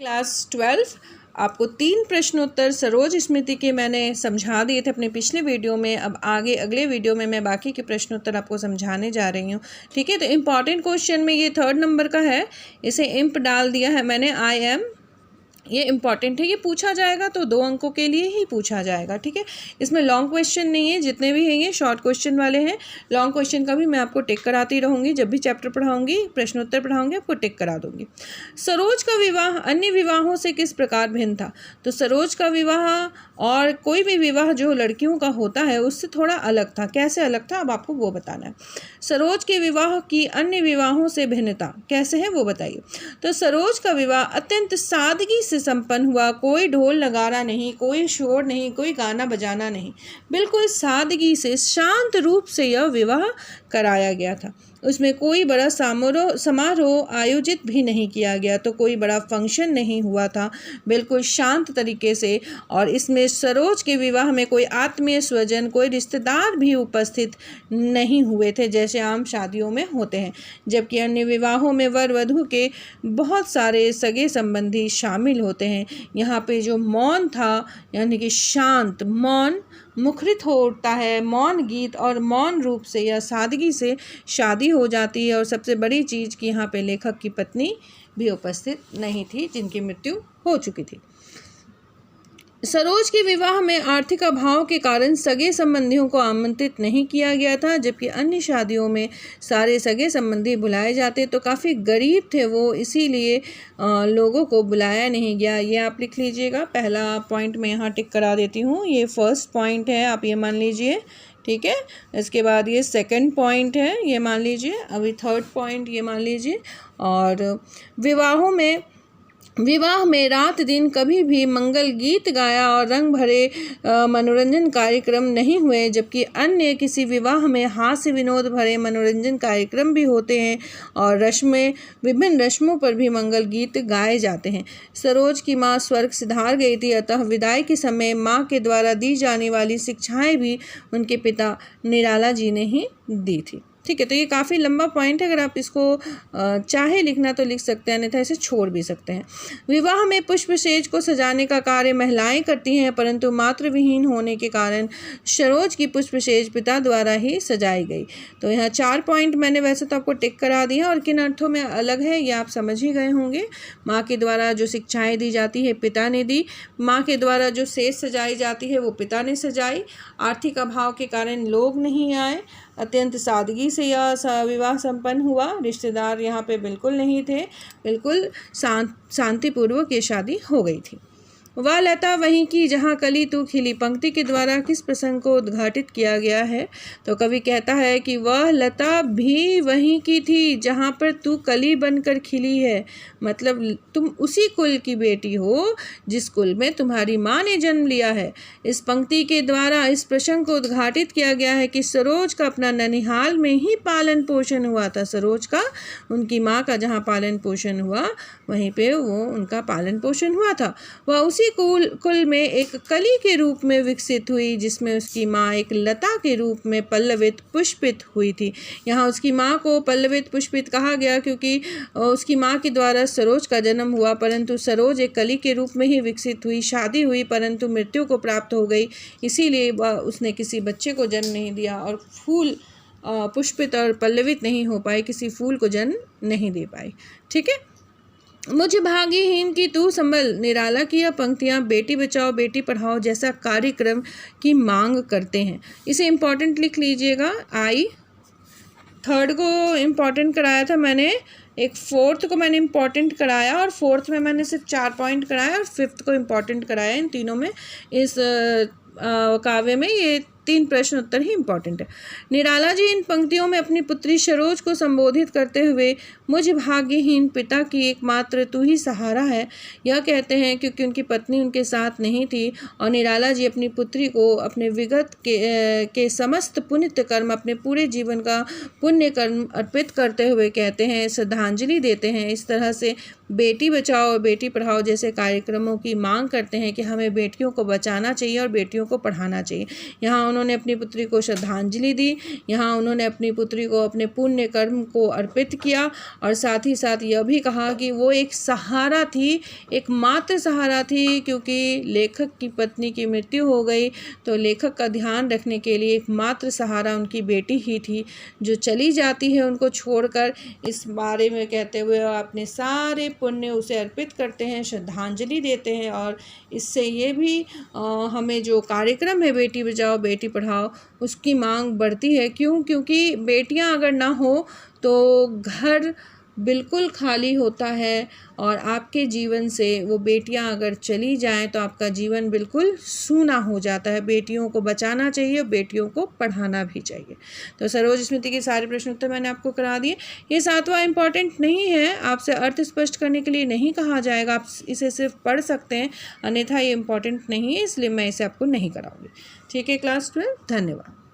Class 12 आपको 3 प्रश्नोत्तर सरोज स्मृति के मैंने समझा दिए थे अपने पिछले वीडियो में। अब आगे अगले वीडियो में मैं बाकी के प्रश्नोत्तर आपको समझाने जा रही हूँ। ठीक है, तो इम्पॉर्टेंट क्वेश्चन में ये 3rd नंबर का है, इसे इम्प डाल दिया है मैंने, आई एम। ये इम्पॉर्टेंट है, ये पूछा जाएगा तो 2 अंकों के लिए ही पूछा जाएगा। ठीक है, इसमें लॉन्ग क्वेश्चन नहीं है, जितने भी हैं ये शॉर्ट क्वेश्चन वाले हैं। लॉन्ग क्वेश्चन का भी मैं आपको टिक कराती रहूँगी, जब भी चैप्टर पढ़ाऊँगी, प्रश्नोत्तर पढ़ाऊँगी, आपको टिक करा दूँगी। सरोज का विवाह अन्य विवाहों से किस प्रकार भिन्न था? तो सरोज का विवाह और कोई भी विवाह जो लड़कियों का होता है उससे थोड़ा अलग था। कैसे अलग था, अब आपको वो बताना है। सरोज के विवाह की अन्य विवाहों से भिन्नता कैसे है वो बताइए। तो सरोज का विवाह अत्यंत सादगी से संपन्न हुआ, कोई ढोल नगारा नहीं, कोई शोर नहीं, कोई गाना बजाना नहीं, बिल्कुल सादगी से शांत रूप से यह विवाह कराया गया था। उसमें कोई बड़ा समारोह आयोजित भी नहीं किया गया, तो कोई बड़ा फंक्शन नहीं हुआ था, बिल्कुल शांत तरीके से। और इसमें सरोज के विवाह में कोई आत्मीय स्वजन, कोई रिश्तेदार भी उपस्थित नहीं हुए थे जैसे आम शादियों में होते हैं। जबकि अन्य विवाहों में वर वधू के बहुत सारे सगे संबंधी शामिल होते हैं। यहाँ पे जो मौन था, यानी कि शांत मौन मुखरित हो उठता है, मौन गीत और मौन रूप से या सादगी से शादी हो जाती है। और सबसे बड़ी चीज़ कि यहाँ पे लेखक की पत्नी भी उपस्थित नहीं थी, जिनकी मृत्यु हो चुकी थी। सरोज के विवाह में आर्थिक अभाव के कारण सगे संबंधियों को आमंत्रित नहीं किया गया था, जबकि अन्य शादियों में सारे सगे संबंधी बुलाए जाते, तो काफ़ी गरीब थे वो, इसीलिए लोगों को बुलाया नहीं गया। ये आप लिख लीजिएगा, पहला पॉइंट मैं यहाँ टिक करा देती हूँ। ये फर्स्ट पॉइंट है, आप ये मान लीजिए। ठीक है, इसके बाद ये सेकंड पॉइंट है, ये मान लीजिए। अभी थर्ड पॉइंट ये मान लीजिए। और विवाह में रात दिन कभी भी मंगल गीत गाया और रंग भरे मनोरंजन कार्यक्रम नहीं हुए, जबकि अन्य किसी विवाह में हास्य विनोद भरे मनोरंजन कार्यक्रम भी होते हैं और विभिन्न रस्मों पर भी मंगल गीत गाए जाते हैं। सरोज की मां स्वर्ग सिधार गई थी, अतः विदाई के समय मां के द्वारा दी जाने वाली शिक्षाएं भी उनके पिता निराला जी ने ही दी थी। ठीक है, तो ये काफ़ी लंबा पॉइंट है, अगर आप इसको चाहे लिखना तो लिख सकते हैं, अन्यथा इसे छोड़ भी सकते हैं। विवाह में पुष्पसेज को सजाने का कार्य महिलाएं करती हैं, परंतु मातृ विहीन होने के कारण सरोज की पुष्पसेज पिता द्वारा ही सजाई गई। तो यहाँ 4 पॉइंट मैंने वैसे तो आपको टिक करा दिए हैं, और किन अर्थों में अलग है ये आप समझ ही गए होंगे। माँ के द्वारा जो शिक्षाएँ दी जाती है पिता ने दी, माँ के द्वारा जो सेज सजाई जाती है वो पिता ने सजाई, आर्थिक अभाव के कारण लोग नहीं आए, अत्यंत सादगी से यह विवाह संपन्न हुआ, रिश्तेदार यहाँ पे बिल्कुल नहीं थे, बिल्कुल शांतिपूर्वक ये शादी हो गई थी। वह लता वहीं की जहाँ कली तू खिली पंक्ति के द्वारा किस प्रसंग को उद्घाटित किया गया है? तो कवि कहता है कि वह लता भी वहीं की थी जहाँ पर तू कली बनकर खिली है, मतलब तुम उसी कुल की बेटी हो जिस कुल में तुम्हारी माँ ने जन्म लिया है। इस पंक्ति के द्वारा इस प्रसंग को उद्घाटित किया गया है कि सरोज का अपना ननिहाल में ही पालन पोषण हुआ था। सरोज का उनकी माँ का जहाँ पालन पोषण हुआ वहीं पे वो उनका पालन पोषण हुआ था। वह उसी कुल में एक कली के रूप में विकसित हुई, जिसमें उसकी माँ एक लता के रूप में पल्लवित पुष्पित हुई थी। यहाँ उसकी माँ को पल्लवित पुष्पित कहा गया क्योंकि उसकी माँ के द्वारा सरोज का जन्म हुआ, परंतु सरोज एक कली के रूप में ही विकसित हुई, शादी हुई परंतु मृत्यु को प्राप्त हो गई, इसीलिए उसने किसी बच्चे को जन्म नहीं दिया और फूल पुष्पित और पल्लवित नहीं हो पाए, किसी फूल को जन्म नहीं दे पाई। ठीक है, मुझ भाग्यहीन की तू संभल, निराला की यह पंक्तियाँ बेटी बचाओ बेटी पढ़ाओ जैसा कार्यक्रम की मांग करते हैं। इसे इम्पॉर्टेंट लिख लीजिएगा। आई 3rd को इम्पॉर्टेंट कराया था मैंने, एक 4th को मैंने इम्पॉर्टेंट कराया, और 4th में मैंने सिर्फ 4 पॉइंट कराया, और 5th को इम्पॉर्टेंट कराया। इन तीनों में इस काव्य में ये 3 प्रश्न उत्तर ही इम्पॉर्टेंट है। निराला जी इन पंक्तियों में अपनी पुत्री सरोज को संबोधित करते हुए मुझ भाग्यहीन पिता की एकमात्र तू ही सहारा है यह कहते हैं, क्योंकि उनकी पत्नी उनके साथ नहीं थी। और निराला जी अपनी पुत्री को अपने विगत के समस्त पुण्य कर्म, अपने पूरे जीवन का पुण्य कर्म अर्पित करते हुए कहते हैं, श्रद्धांजलि देते हैं। इस तरह से बेटी बचाओ और बेटी पढ़ाओ जैसे कार्यक्रमों की मांग करते हैं कि हमें बेटियों को बचाना चाहिए और बेटियों को पढ़ाना चाहिए। यहाँ उन्होंने अपनी पुत्री को श्रद्धांजलि दी, यहाँ उन्होंने अपनी पुत्री को अपने पुण्य कर्म को अर्पित किया और साथ ही साथ यह भी कहा कि वो एक सहारा थी, एकमात्र सहारा थी, क्योंकि लेखक की पत्नी की मृत्यु हो गई तो लेखक का ध्यान रखने के लिए एकमात्र सहारा उनकी बेटी ही थी, जो चली जाती है उनको छोड़कर। इस बारे में कहते हुए अपने सारे पुण्य उसे अर्पित करते हैं, श्रद्धांजलि देते हैं। और इससे ये भी हमें जो कार्यक्रम है बेटी बचाओ बेटी पढ़ाओ उसकी मांग बढ़ती है। क्यों? क्योंकि बेटियां अगर ना हो तो घर बिल्कुल खाली होता है और आपके जीवन से वो बेटियां अगर चली जाएं तो आपका जीवन बिल्कुल सूना हो जाता है। बेटियों को बचाना चाहिए, बेटियों को पढ़ाना भी चाहिए। तो सरोज स्मृति के सारे प्रश्न उत्तर मैंने आपको करा दिए। ये 7वां इम्पॉर्टेंट नहीं है, आपसे अर्थ स्पष्ट करने के लिए नहीं कहा जाएगा, आप इसे सिर्फ पढ़ सकते हैं, अन्यथा ये इम्पॉर्टेंट नहीं है, इसलिए मैं इसे आपको नहीं कराऊंगी। ठीक है क्लास 12, धन्यवाद।